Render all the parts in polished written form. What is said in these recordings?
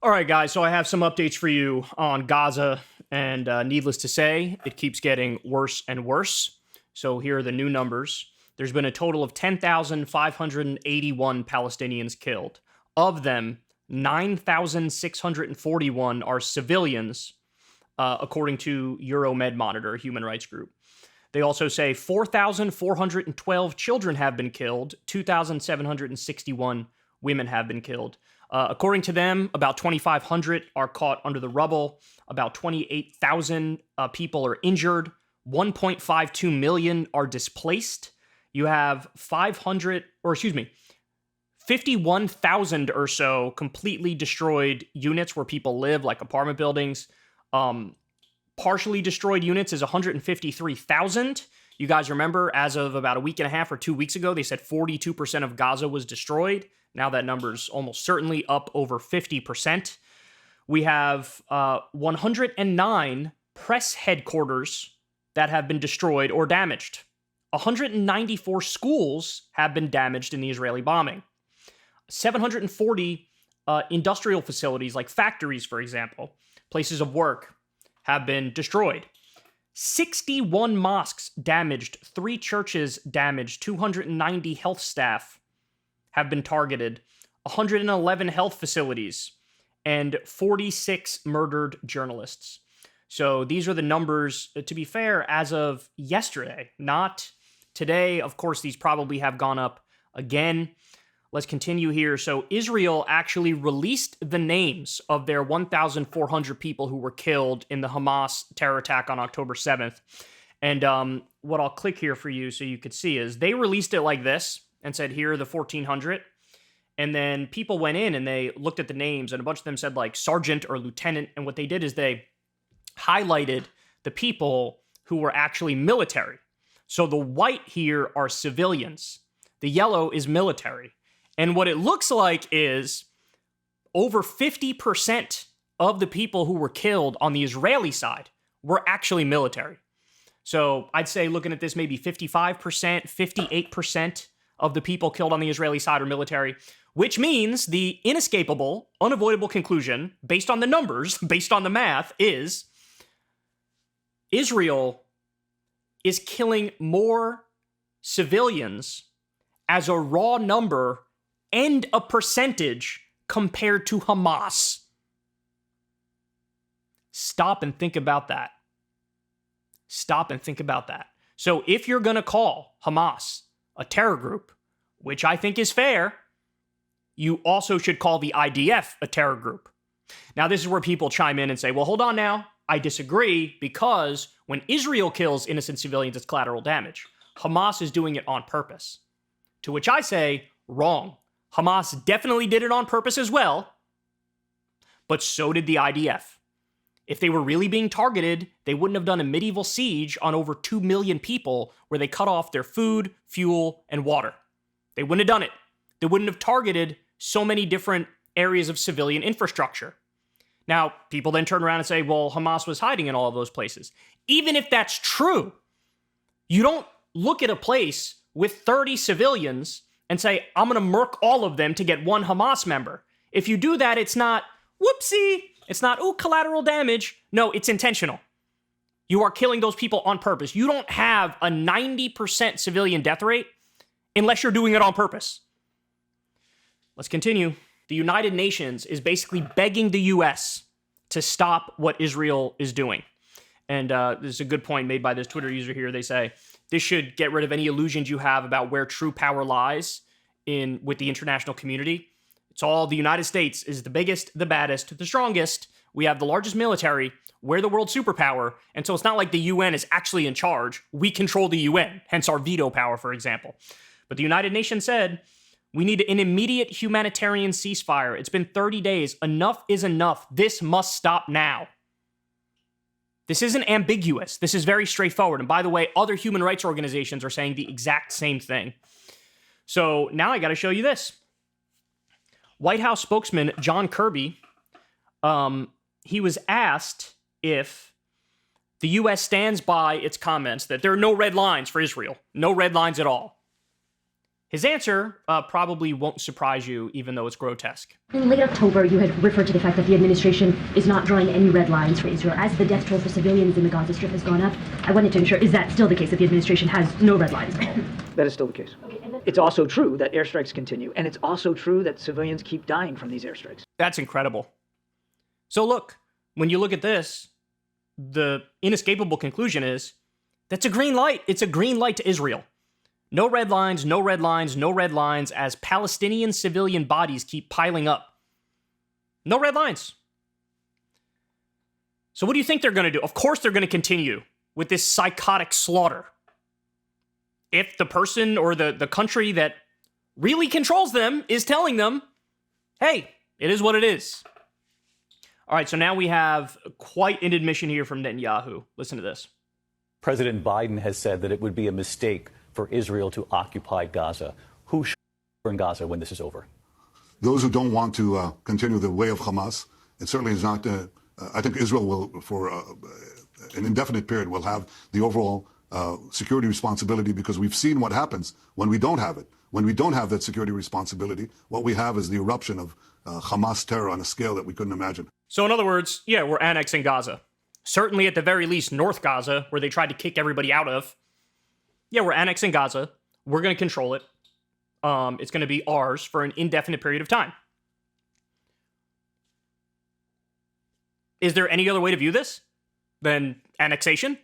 All right, guys, so I have some updates for you on Gaza, and needless to say, it keeps getting worse and worse. So here are the new numbers. There's been a total of 10,581 Palestinians killed. Of them, 9,641 are civilians, according to Euromed Monitor, a human rights group. They also say 4,412 children have been killed, 2,761 women have been killed. According to them, about 2,500 are caught under the rubble. About 28,000 people are injured. 1.52 million are displaced. You have 51,000 or so completely destroyed units where people live, like apartment buildings. Partially destroyed units is 153,000. You guys remember, as of about a week and a half or 2 weeks ago, they said 42% of Gaza was destroyed. Now that number's almost certainly up over 50%. We have 109 press headquarters that have been destroyed or damaged. 194 schools have been damaged in the Israeli bombing. 740 industrial facilities, like factories, for example, places of work, have been destroyed. 61 mosques damaged, 3 churches damaged, 290 health staff have been targeted, 111 health facilities, and 46 murdered journalists. So these are the numbers, to be fair, as of yesterday, not today. Of course, these probably have gone up again. Let's continue here. So Israel actually released the names of their 1,400 people who were killed in the Hamas terror attack on October 7th. And what I'll click here for you so you could see is they released it like this and said, here are the 1,400. And then people went in and they looked at the names, and a bunch of them said like sergeant or lieutenant. And what they did is they highlighted the people who were actually military. So the white here are civilians. The yellow is military. And what it looks like is over 50% of the people who were killed on the Israeli side were actually military. So I'd say, looking at this, maybe 55%, 58% of the people killed on the Israeli side are military, which means the inescapable, unavoidable conclusion, based on the numbers, based on the math, is Israel is killing more civilians as a raw number and a percentage compared to Hamas. Stop and think about that. Stop and think about that. So if you're going to call Hamas a terror group, which I think is fair, you also should call the IDF a terror group. Now, this is where people chime in and say, well, hold on now. I disagree, because when Israel kills innocent civilians, it's collateral damage. Hamas is doing it on purpose. To which I say, wrong. Hamas definitely did it on purpose as well, but so did the IDF. If they were really being targeted, they wouldn't have done a medieval siege on over 2 million people where they cut off their food, fuel, and water. They wouldn't have done it. They wouldn't have targeted so many different areas of civilian infrastructure. Now, people then turn around and say, well, Hamas was hiding in all of those places. Even if that's true, you don't look at a place with 30 civilians and say, I'm going to murk all of them to get one Hamas member. If you do that, it's not, whoopsie, it's not, ooh, collateral damage. No, it's intentional. You are killing those people on purpose. You don't have a 90% civilian death rate unless you're doing it on purpose. Let's continue. The United Nations is basically begging the U.S. to stop what Israel is doing. And this is a good point made by this Twitter user here. They say, this should get rid of any illusions you have about where true power lies with the international community. It's all the United States is the biggest, the baddest, the strongest. We have the largest military. We're the world superpower. And so it's not like the UN is actually in charge. We control the UN, hence our veto power, for example. But the United Nations said, we need an immediate humanitarian ceasefire. It's been 30 days. Enough is enough. This must stop now. This isn't ambiguous. This is very straightforward. And by the way, other human rights organizations are saying the exact same thing. So now I got to show you this. White House spokesman John Kirby, he was asked if the U.S. stands by its comments that there are no red lines for Israel, no red lines at all. His answer probably won't surprise you, even though it's grotesque. In late October, you had referred to the fact that the administration is not drawing any red lines for Israel. As the death toll for civilians in the Gaza Strip has gone up, I wanted to ensure, is that still the case, that the administration has no red lines at all? That is still the case. Okay, it's also true that airstrikes continue, and it's also true that civilians keep dying from these airstrikes. That's incredible. So look, when you look at this, the inescapable conclusion is that's a green light. It's a green light to Israel. No red lines, no red lines, no red lines as Palestinian civilian bodies keep piling up. No red lines. So what do you think they're going to do? Of course they're going to continue with this psychotic slaughter. If the person or the country that really controls them is telling them, hey, it is what it is. All right, so now we have quite an admission here from Netanyahu. Listen to this. President Biden has said that it would be a mistake for Israel to occupy Gaza. Who should in Gaza when this is over? Those who don't want to continue the way of Hamas. It certainly is not. I think Israel will, for an indefinite period, will have the overall security responsibility, because we've seen what happens when we don't have it. When we don't have that security responsibility, what we have is the eruption of Hamas terror on a scale that we couldn't imagine. So in other words, yeah, we're annexing Gaza. Certainly at the very least, North Gaza, where they tried to kick everybody out of. Yeah, we're annexing Gaza. We're going to control it. It's going to be ours for an indefinite period of time. Is there any other way to view this than annexation?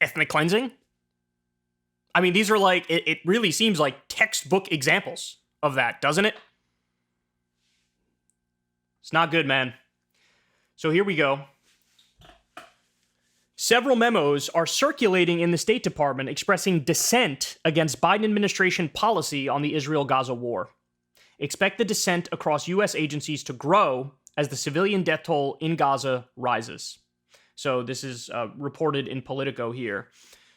Ethnic cleansing? I mean, these are like, it really seems like textbook examples of that, doesn't it? It's not good, man. So here we go. Several memos are circulating in the State Department expressing dissent against Biden administration policy on the Israel-Gaza war. Expect the dissent across U.S. agencies to grow as the civilian death toll in Gaza rises. So this is reported in Politico here.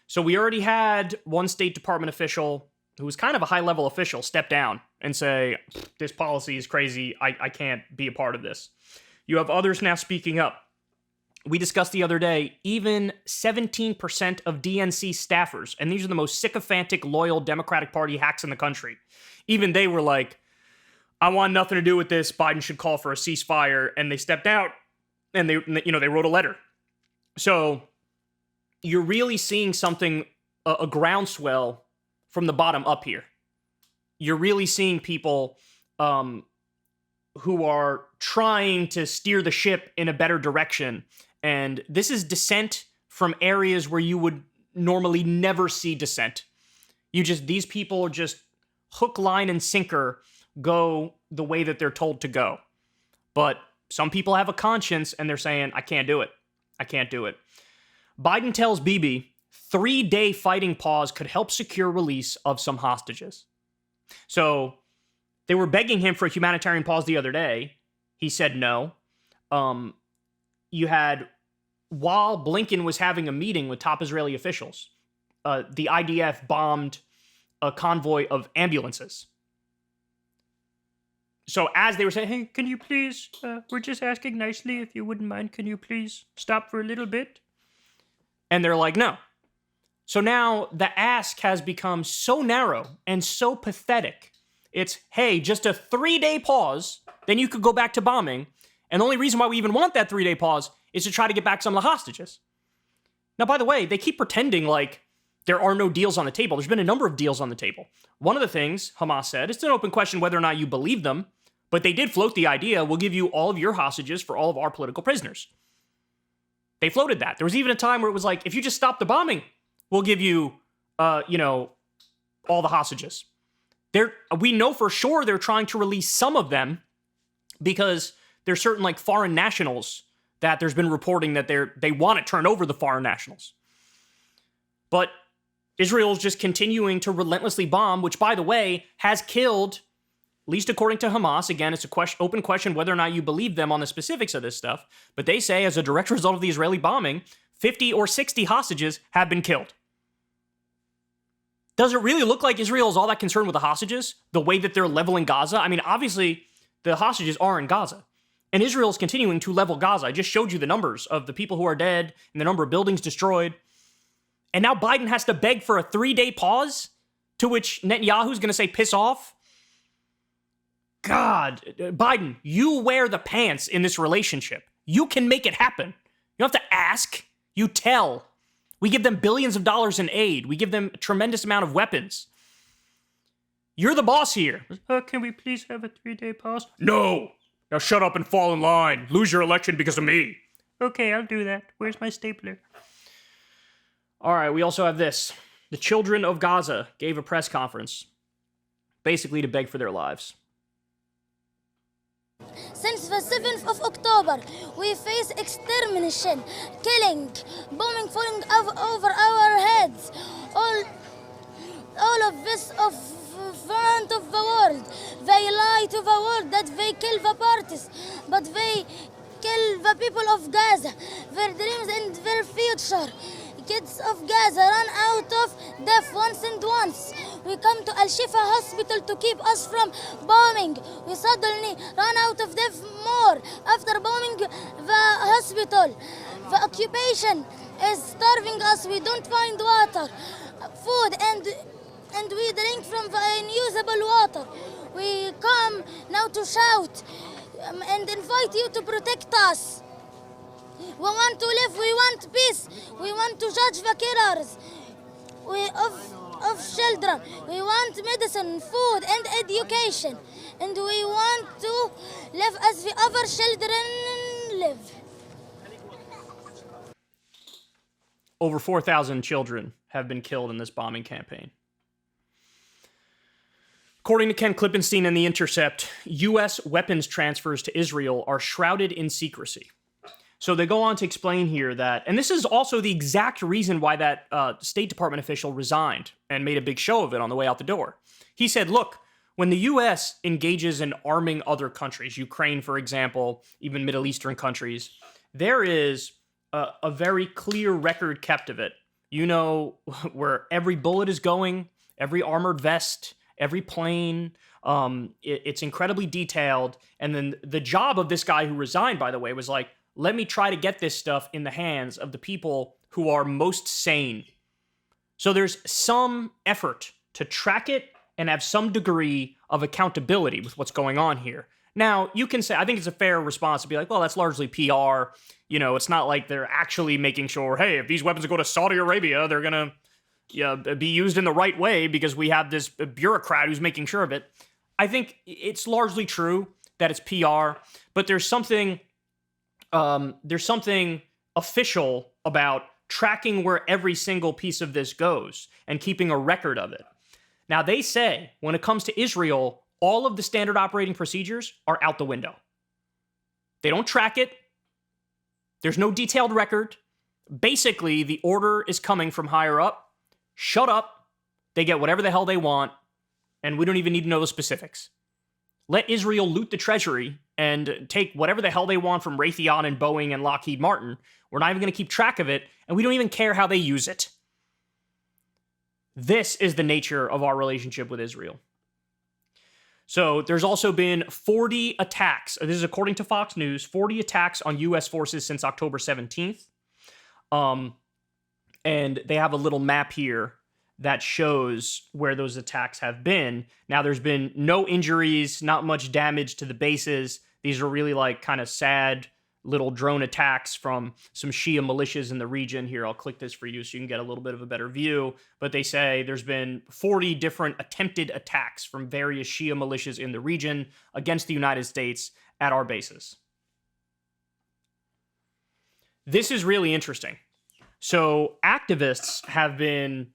So we already had one State Department official who was kind of a high-level official step down and say, this policy is crazy, I can't be a part of this. You have others now speaking up. We discussed the other day, even 17% of DNC staffers, and these are the most sycophantic, loyal Democratic Party hacks in the country, even they were like, I want nothing to do with this, Biden should call for a ceasefire, and they stepped out, and they wrote a letter. So you're really seeing something, a groundswell from the bottom up here. You're really seeing people who are trying to steer the ship in a better direction. And this is dissent from areas where you would normally never see dissent. These people just hook, line, and sinker go the way that they're told to go. But some people have a conscience and they're saying, I can't do it. I can't do it. Biden tells Bibi 3-day fighting pause could help secure release of some hostages. So they were begging him for a humanitarian pause the other day. He said no. You had, while Blinken was having a meeting with top Israeli officials, the IDF bombed a convoy of ambulances. So as they were saying, hey, can you please, we're just asking nicely, if you wouldn't mind, can you please stop for a little bit? And they're like, no. So now the ask has become so narrow and so pathetic. It's, hey, just a 3-day pause, then you could go back to bombing. And the only reason why we even want that 3-day pause is to try to get back some of the hostages. Now, by the way, they keep pretending like there are no deals on the table. There's been a number of deals on the table. One of the things Hamas said, it's an open question whether or not you believe them, but they did float the idea, we'll give you all of your hostages for all of our political prisoners. They floated that. There was even a time where it was like, if you just stop the bombing, we'll give you, all the hostages. We know for sure they're trying to release some of them because there's certain like foreign nationals that there's been reporting that they want to turn over the foreign nationals. But Israel's just continuing to relentlessly bomb, which, by the way, has killed, at least according to Hamas, again, it's a open question whether or not you believe them on the specifics of this stuff, but they say as a direct result of the Israeli bombing, 50 or 60 hostages have been killed. Does it really look like Israel is all that concerned with the hostages, the way that they're leveling Gaza? I mean, obviously, the hostages are in Gaza, and Israel is continuing to level Gaza. I just showed you the numbers of the people who are dead and the number of buildings destroyed. And now Biden has to beg for a 3-day pause To which Netanyahu's going to say, piss off? God, Biden, you wear the pants in this relationship. You can make it happen. You don't have to ask. You tell. We give them billions of dollars in aid. We give them a tremendous amount of weapons. You're the boss here. Can we please have a 3-day pause? No. Now shut up and fall in line. Lose your election because of me. Okay, I'll do that. Where's my stapler? All right, we also have this. The children of Gaza gave a press conference, basically to beg for their lives. Since the 7th of October, we face extermination, killing, bombing falling over our heads. All of this of front of the world. They lie to the world that they kill the parties, but they kill the people of Gaza, their dreams and their future. Kids of Gaza run out of death once and once. We come to Al-Shifa hospital to keep us from bombing. We suddenly run out of death more after bombing the hospital. The occupation is starving us. We don't find water, food, and we drink from the unusable water. We come now to shout and invite you to protect us. We want to live, we want peace, we want to judge the killers of children. We want medicine, food, and education. And we want to live as the other children live. Over 4,000 children have been killed in this bombing campaign. According to Ken Klippenstein and The Intercept, U.S. weapons transfers to Israel are shrouded in secrecy. So they go on to explain here that, and this is also the exact reason why that State Department official resigned and made a big show of it on the way out the door. He said, look, when the U.S. engages in arming other countries, Ukraine, for example, even Middle Eastern countries, there is a very clear record kept of it. You know where every bullet is going, every armored vest, every plane. It's incredibly detailed. And then the job of this guy who resigned, by the way, was like, let me try to get this stuff in the hands of the people who are most sane. So there's some effort to track it and have some degree of accountability with what's going on here. Now, you can say, I think it's a fair response to be like, well, that's largely PR. You know, it's not like they're actually making sure, hey, if these weapons go to Saudi Arabia, they're going to be used in the right way because we have this bureaucrat who's making sure of it. I think it's largely true that it's PR, but there's something official about tracking where every single piece of this goes and keeping a record of it. Now, they say when it comes to Israel, all of the standard operating procedures are out the window. They don't track it. There's no detailed record. Basically, the order is coming from higher up. Shut up. They get whatever the hell they want, and we don't even need to know the specifics. Let Israel loot the treasury and take whatever the hell they want from Raytheon and Boeing and Lockheed Martin. We're not even going to keep track of it, and we don't even care how they use it. This is the nature of our relationship with Israel. So there's also been 40 attacks. This is according to Fox News, 40 attacks on U.S. forces since October 17th. And they have a little map here that shows where those attacks have been. Now, there's been no injuries, not much damage to the bases. These are really like kind of sad little drone attacks from some Shia militias in the region. Here, I'll click this for you so you can get a little bit of a better view. But they say there's been 40 different attempted attacks from various Shia militias in the region against the United States at our bases. This is really interesting. So activists have been...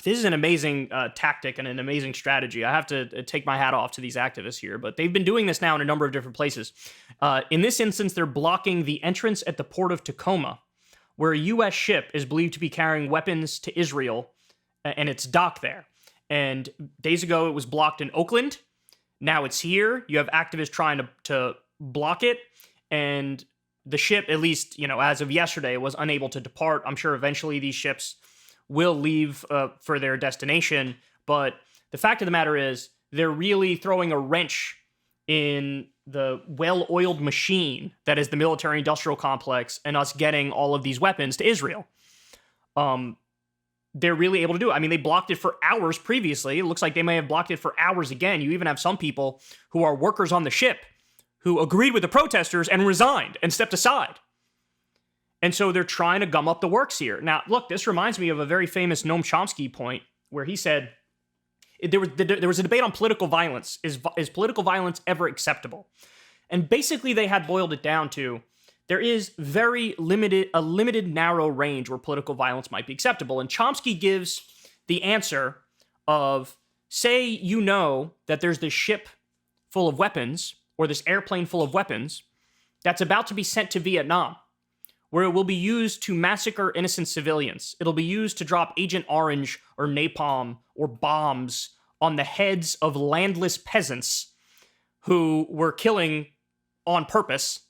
this is an amazing tactic and an amazing strategy. I have to take my hat off to these activists here, but they've been doing this now in a number of different places. In this instance, they're blocking the entrance at the port of Tacoma, where a U.S. ship is believed to be carrying weapons to Israel, and it's docked there. And days ago, it was blocked in Oakland. Now it's here. You have activists trying to block it, and the ship, at least, you know, as of yesterday, was unable to depart. I'm sure eventually these ships will leave for their destination, but the fact of the matter is they're really throwing a wrench in the well-oiled machine that is the military-industrial complex and us getting all of these weapons to Israel. they're really able to do it. I mean, they blocked it for hours previously. It looks like they may have blocked it for hours again. You even have some people who are workers on the ship who agreed with the protesters and resigned and stepped aside. And so they're trying to gum up the works here. Now, look, this reminds me of a very famous Noam Chomsky point where he said, there was a debate on political violence. Is political violence ever acceptable? And basically they had boiled it down to, there is a limited narrow range where political violence might be acceptable. And Chomsky gives the answer of, say you know that there's this ship full of weapons or this airplane full of weapons that's about to be sent to Vietnam, where it will be used to massacre innocent civilians. It'll be used to drop Agent Orange or napalm or bombs on the heads of landless peasants who were killing on purpose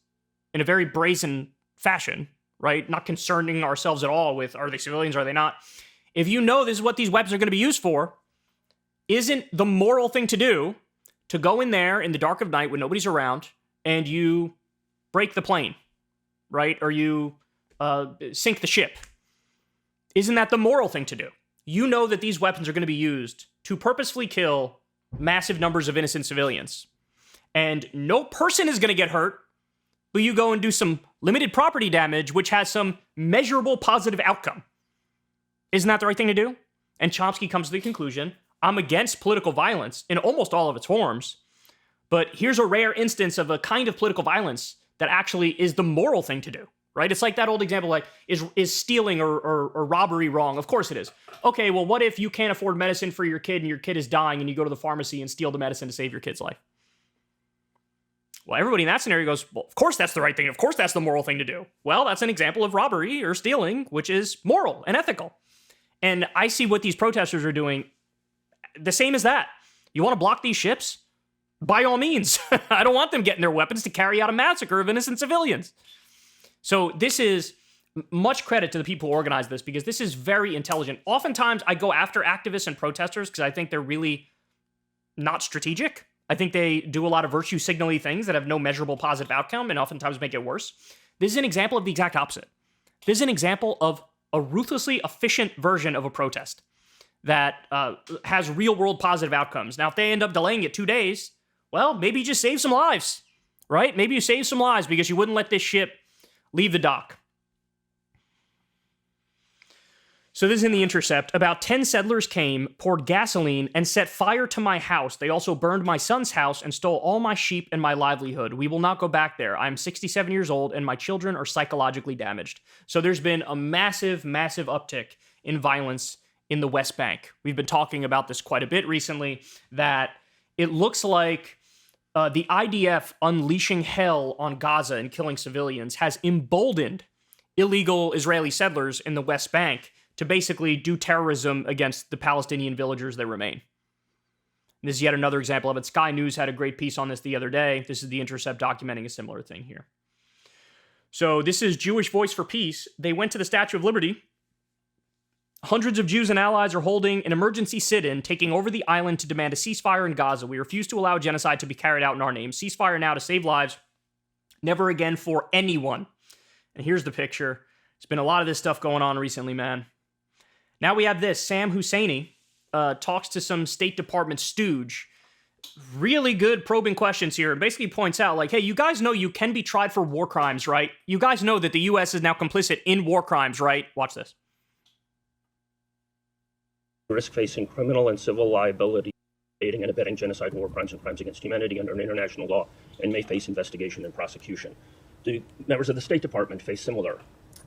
in a very brazen fashion, right? Not concerning ourselves at all with, are they civilians, are they not? If you know this is what these weapons are going to be used for, isn't the moral thing to do to go in there in the dark of night when nobody's around and you break the plane, right? Or you sink the ship? Isn't that the moral thing to do? You know that these weapons are going to be used to purposefully kill massive numbers of innocent civilians. And no person is going to get hurt, but you go and do some limited property damage, which has some measurable positive outcome. Isn't that the right thing to do? And Chomsky comes to the conclusion, I'm against political violence in almost all of its forms, but here's a rare instance of a kind of political violence that actually is the moral thing to do, right? It's like that old example, like, is stealing or robbery wrong? Of course it is. Okay, well, what if you can't afford medicine for your kid and your kid is dying and you go to the pharmacy and steal the medicine to save your kid's life? Well, everybody in that scenario goes, well, of course that's the right thing. Of course that's the moral thing to do. Well, that's an example of robbery or stealing, which is moral and ethical. And I see what these protesters are doing the same as that. You want to block these ships? By all means. I don't want them getting their weapons to carry out a massacre of innocent civilians. So this is much credit to the people who organized this, because this is very intelligent. Oftentimes I go after activists and protesters because I think they're really not strategic. I think they do a lot of virtue signaling things that have no measurable positive outcome and oftentimes make it worse. This is an example of the exact opposite. This is an example of a ruthlessly efficient version of a protest that has real-world positive outcomes. Now, if they end up delaying it 2 days, well, maybe you just save some lives, right? Maybe you save some lives because you wouldn't let this ship leave the dock. So this is in The Intercept. About 10 settlers came, poured gasoline, and set fire to my house. They also burned my son's house and stole all my sheep and my livelihood. We will not go back there. I'm 67 years old, and my children are psychologically damaged. So there's been a massive, massive uptick in violence in the West Bank. We've been talking about this quite a bit recently, that it looks like the IDF unleashing hell on Gaza and killing civilians has emboldened illegal Israeli settlers in the West Bank to basically do terrorism against the Palestinian villagers that remain. And this is yet another example of it. Sky News had a great piece on this the other day. This is The Intercept documenting a similar thing here. So this is Jewish Voice for Peace. They went to the Statue of Liberty. Hundreds of Jews and allies are holding an emergency sit-in, taking over the island to demand a ceasefire in Gaza. We refuse to allow genocide to be carried out in our name. Ceasefire now to save lives. Never again for anyone. And here's the picture. There's been a lot of this stuff going on recently, man. Now we have this. Sam Husseini talks to some State Department stooge. Really good probing questions here. And basically points out, like, hey, you guys know you can be tried for war crimes, right? You guys know that the U.S. is now complicit in war crimes, right? Watch this. Risk facing criminal and civil liability, aiding and abetting genocide, war crimes, and crimes against humanity under international law, and may face investigation and prosecution. Do members of the State Department face similar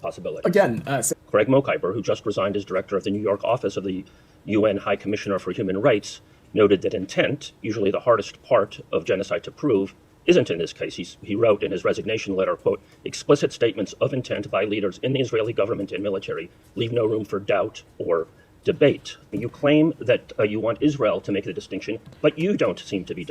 possibilities? Again, Greg Mokhiber, who just resigned as director of the New York office of the UN High Commissioner for Human Rights, noted that intent, usually the hardest part of genocide to prove, isn't in this case. He wrote in his resignation letter, quote, explicit statements of intent by leaders in the Israeli government and military leave no room for doubt or debate. You claim that you want Israel to make the distinction, but you don't seem to be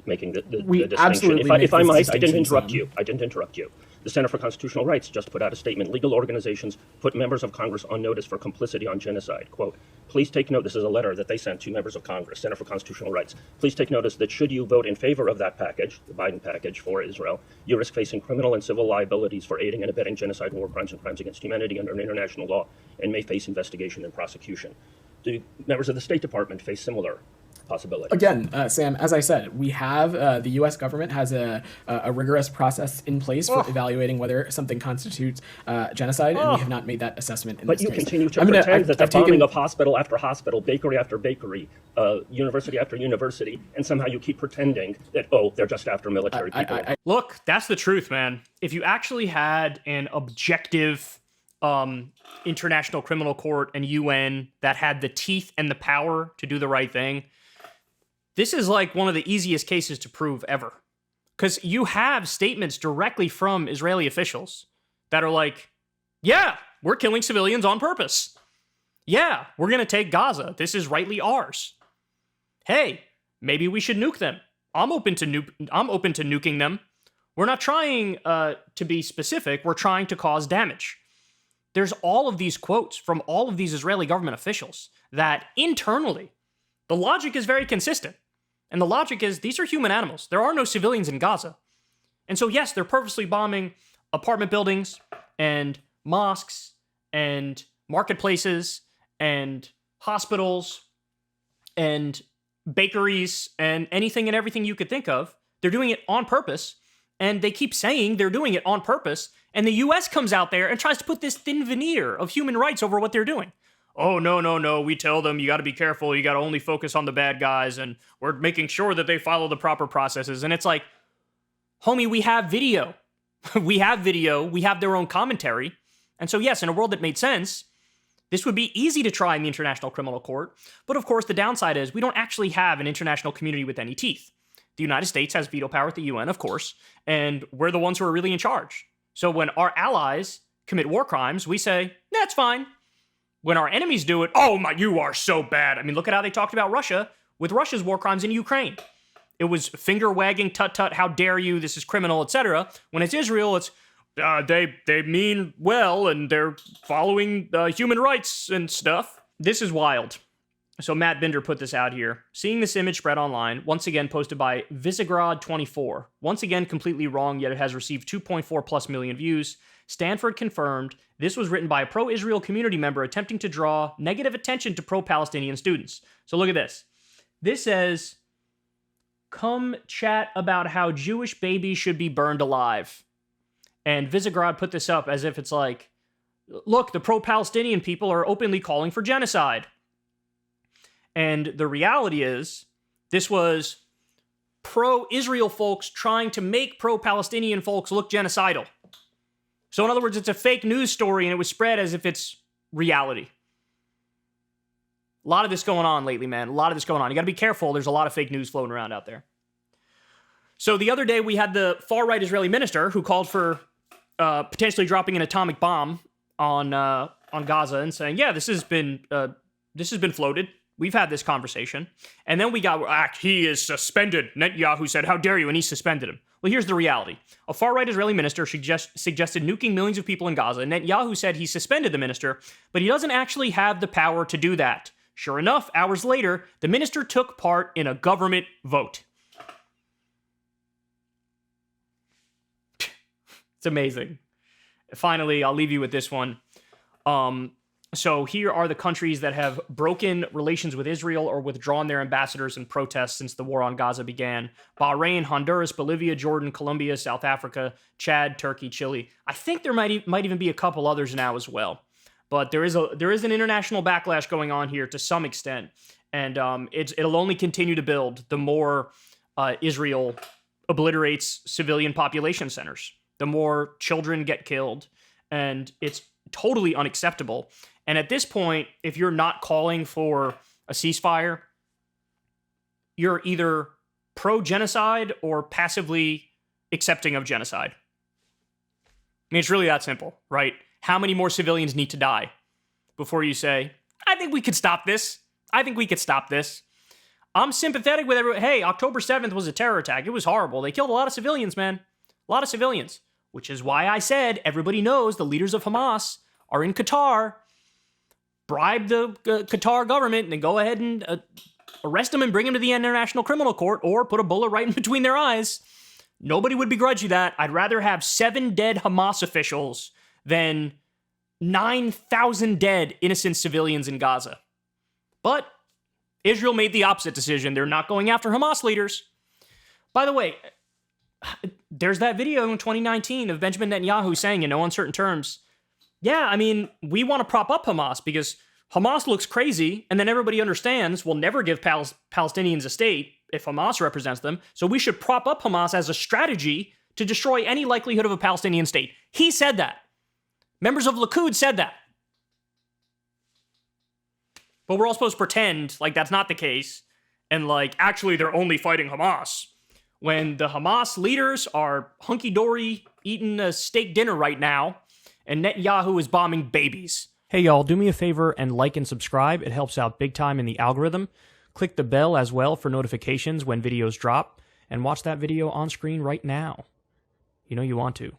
making the distinction. If I might, I didn't interrupt you. The Center for Constitutional Rights just put out a statement. Legal organizations put members of Congress on notice for complicity on genocide. Quote, please take note, this is a letter that they sent to members of Congress, Center for Constitutional Rights. Please take notice that should you vote in favor of that package, the Biden package for Israel, you risk facing criminal and civil liabilities for aiding and abetting genocide, war crimes, and crimes against humanity under international law, and may face investigation and prosecution. Do members of the State Department face similar possibility? Again, Sam, as I said, we have the U.S. government has a rigorous process in place for evaluating whether something constitutes genocide, and we have not made that assessment in this case. But you continue to pretend that they're bombing up hospital after hospital, bakery after bakery, university after university, and somehow you keep pretending that, oh, they're just after military people. Look, that's the truth, man. If you actually had an objective International Criminal Court and UN that had the teeth and the power to do the right thing, this is like one of the easiest cases to prove ever. Because you have statements directly from Israeli officials that are like, yeah, we're killing civilians on purpose. Yeah, we're going to take Gaza. This is rightly ours. Hey, maybe we should nuke them. I'm open to nuking them. We're not trying to be specific. We're trying to cause damage. There's all of these quotes from all of these Israeli government officials that internally, the logic is very consistent. And the logic is these are human animals. There are no civilians in Gaza. And so, yes, they're purposely bombing apartment buildings and mosques and marketplaces and hospitals and bakeries and anything and everything you could think of. They're doing it on purpose. And they keep saying they're doing it on purpose. And the U.S. comes out there and tries to put this thin veneer of human rights over what they're doing. Oh, no. We tell them you got to be careful. You got to only focus on the bad guys. And we're making sure that they follow the proper processes. And it's like, homie, we have video. We have video. We have their own commentary. And so, yes, in a world that made sense, this would be easy to try in the International Criminal Court. But of course, the downside is we don't actually have an international community with any teeth. The United States has veto power at the UN, of course. And we're the ones who are really in charge. So when our allies commit war crimes, we say, that's fine. When our enemies do it, oh my, you are so bad. I mean, look at how they talked about Russia with Russia's war crimes in Ukraine. It was finger wagging, tut tut, how dare you, this is criminal, etc. When it's Israel, it's they mean well and they're following human rights and stuff. This is wild. So Matt Binder put this out here. Seeing this image spread online, once again posted by Visegrad24. Once again, completely wrong, yet it has received 2.4 plus million views. Stanford confirmed this was written by a pro-Israel community member attempting to draw negative attention to pro-Palestinian students. So look at this. This says, come chat about how Jewish babies should be burned alive. And Visegrad put this up as if it's like, look, the pro-Palestinian people are openly calling for genocide. And the reality is, this was pro-Israel folks trying to make pro-Palestinian folks look genocidal. So in other words, it's a fake news story and it was spread as if it's reality. A lot of this going on lately, man. A lot of this going on. You got to be careful. There's a lot of fake news floating around out there. So the other day we had the far-right Israeli minister who called for potentially dropping an atomic bomb on Gaza and saying, yeah, this has been floated. We've had this conversation. And then we got, he is suspended. Netanyahu said, how dare you? And he suspended him. Well, here's the reality. A far-right Israeli minister suggested nuking millions of people in Gaza. Netanyahu said he suspended the minister, but he doesn't actually have the power to do that. Sure enough, hours later, the minister took part in a government vote. It's amazing. Finally, I'll leave you with this one. So here are the countries that have broken relations with Israel or withdrawn their ambassadors in protest since the war on Gaza began. Bahrain, Honduras, Bolivia, Jordan, Colombia, South Africa, Chad, Turkey, Chile. I think there might even be a couple others now as well. But there is an international backlash going on here to some extent. And it'll only continue to build the more Israel obliterates civilian population centers. The more children get killed. And it's totally unacceptable. And at this point, if you're not calling for a ceasefire, you're either pro-genocide or passively accepting of genocide. I mean, it's really that simple, right? How many more civilians need to die before you say, I think we could stop this. I think we could stop this. I'm sympathetic with everyone. Hey, October 7th was a terror attack. It was horrible. They killed a lot of civilians, man. A lot of civilians. which is why I said everybody knows the leaders of Hamas are in Qatar. Bribe the Qatar government and then go ahead and arrest them and bring them to the International Criminal Court, or put a bullet right in between their eyes. Nobody would begrudge you that. I'd rather have 7 dead Hamas officials than 9,000 dead innocent civilians in Gaza. But Israel made the opposite decision. They're not going after Hamas leaders. By the way, there's that video in 2019 of Benjamin Netanyahu saying in no uncertain terms, yeah, I mean, we want to prop up Hamas because Hamas looks crazy, and then everybody understands we'll never give Palestinians a state if Hamas represents them, so we should prop up Hamas as a strategy to destroy any likelihood of a Palestinian state. He said that. Members of Likud said that. But we're all supposed to pretend like that's not the case, and like, actually, they're only fighting Hamas, when the Hamas leaders are hunky-dory eating a steak dinner right now, and Netanyahu is bombing babies. Hey y'all, do me a favor and like and subscribe. It helps out big time in the algorithm. Click the bell as well for notifications when videos drop, and watch that video on screen right now. You know you want to.